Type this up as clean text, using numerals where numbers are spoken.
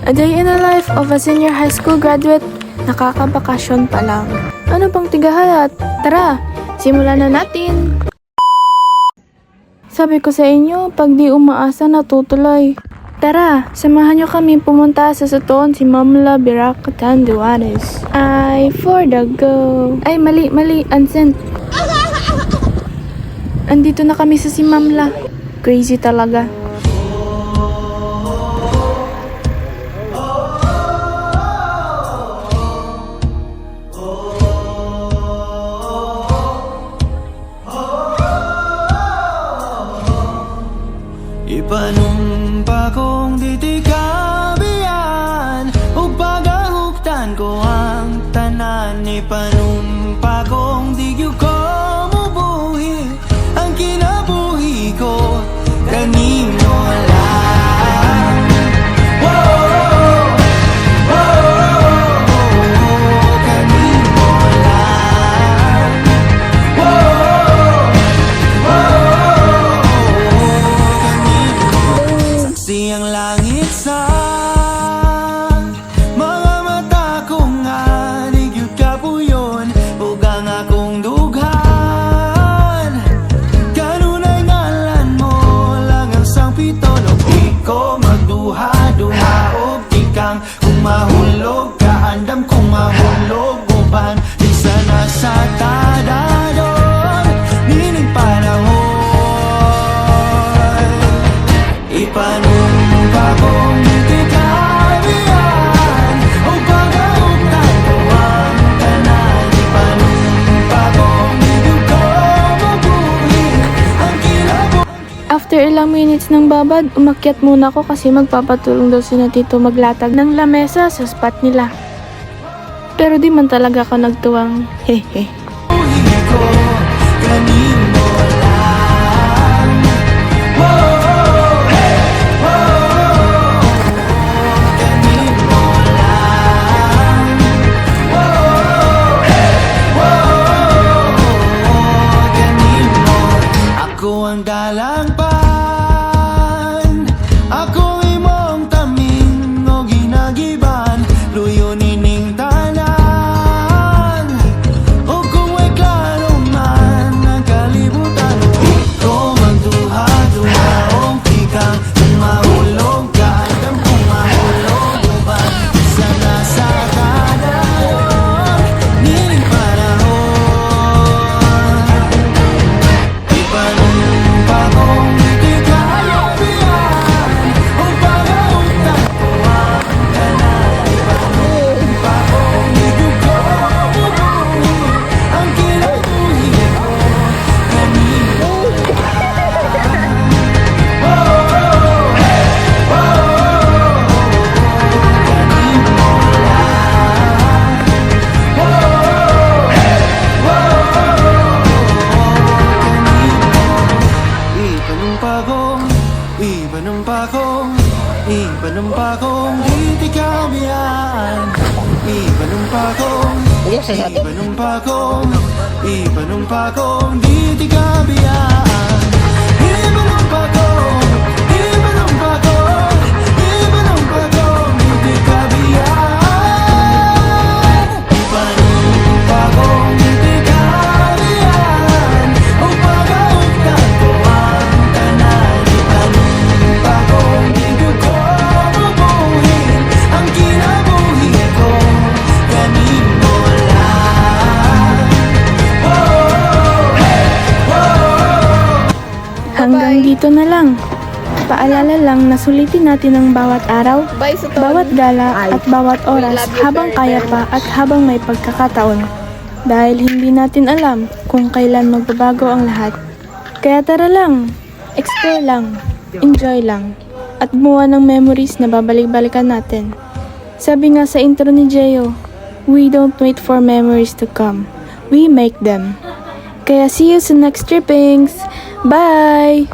A day in the life of a senior high school graduate, nakakabakasyon pa lang. Ano pang tigahalat? Tara, simulan na natin! Sabi ko sa inyo, pag di umaasa natutuloy. Tara, samahan nyo kami pumunta sa Sutoon si Mamla Birak Tanduanes. Ay, for the go! Ay, mali, Ansen. Andito na kami sa si Mamla. Crazy talaga. Ipanumpa kong ditikabian ug pagahuktan ko ang tanan. Ipanumpa kong digyo ko mubuhi ang kinabuhi ko kanino lang. Kanino lang. Siyang langit sa mga mata ko nga nagyud kapuyon ug ang akong dughan. Kanunay ngalan mo lang ang sangpiton ug iko magduha-duha ug ikang kung mahulog ka andam kung mahulog uban di sana sa tadadon nining panahon. Ipanumpa kong ditikabian ug pagahuktan ko ang tanan. Ipanumpa kong digyo ko mabuhi ang kinabuhi. After ilang minutes ng babad, umakyat muna ako kasi magpapatulong daw si na Tito maglatag ng lamesa sa spot nila. Pero di man talaga ako nagtuwang hehe. Buhi ko kanino lang. Kanino lang. Kanino. Ako ang dalang pan, ako imong taming o ginagiban, luyo nining tanan. O kung may klaro man ang kalibutan, iko magduha-duha o kikang kung mahulog ka andam kung mahulog uban isa na sa tadayon nining panahon. Ipanumpa kong ditikabian ug pagahuktan ko ang tanan. Ipanumpa kong digyo ko mubuhi ang kinabuhi ko kanino Ipanumpa kong ditikabian. Ipanumpa kong ditikabian. Ipanumpa kong ditikabian. Ipanumpa kong ditikabian ug pagahuktan ko ang tanan. Ipanumpa kong digyo ko mabuhi ang kinabuhi ko kanino lang. Hanggang dito na lang. Paalala lang na sulitin natin ang bawat araw, bawat gala at bawat oras habang kaya pa at habang may pagkakataon. Dahil hindi natin alam kung kailan magbabago ang lahat. Kaya tara lang, explore lang, enjoy lang, at buwan ng memories na babalik-balikan natin. Sabi nga sa intro ni Jeyo, we don't wait for memories to come, we make them. Kaya see you sa next trippings! Bye!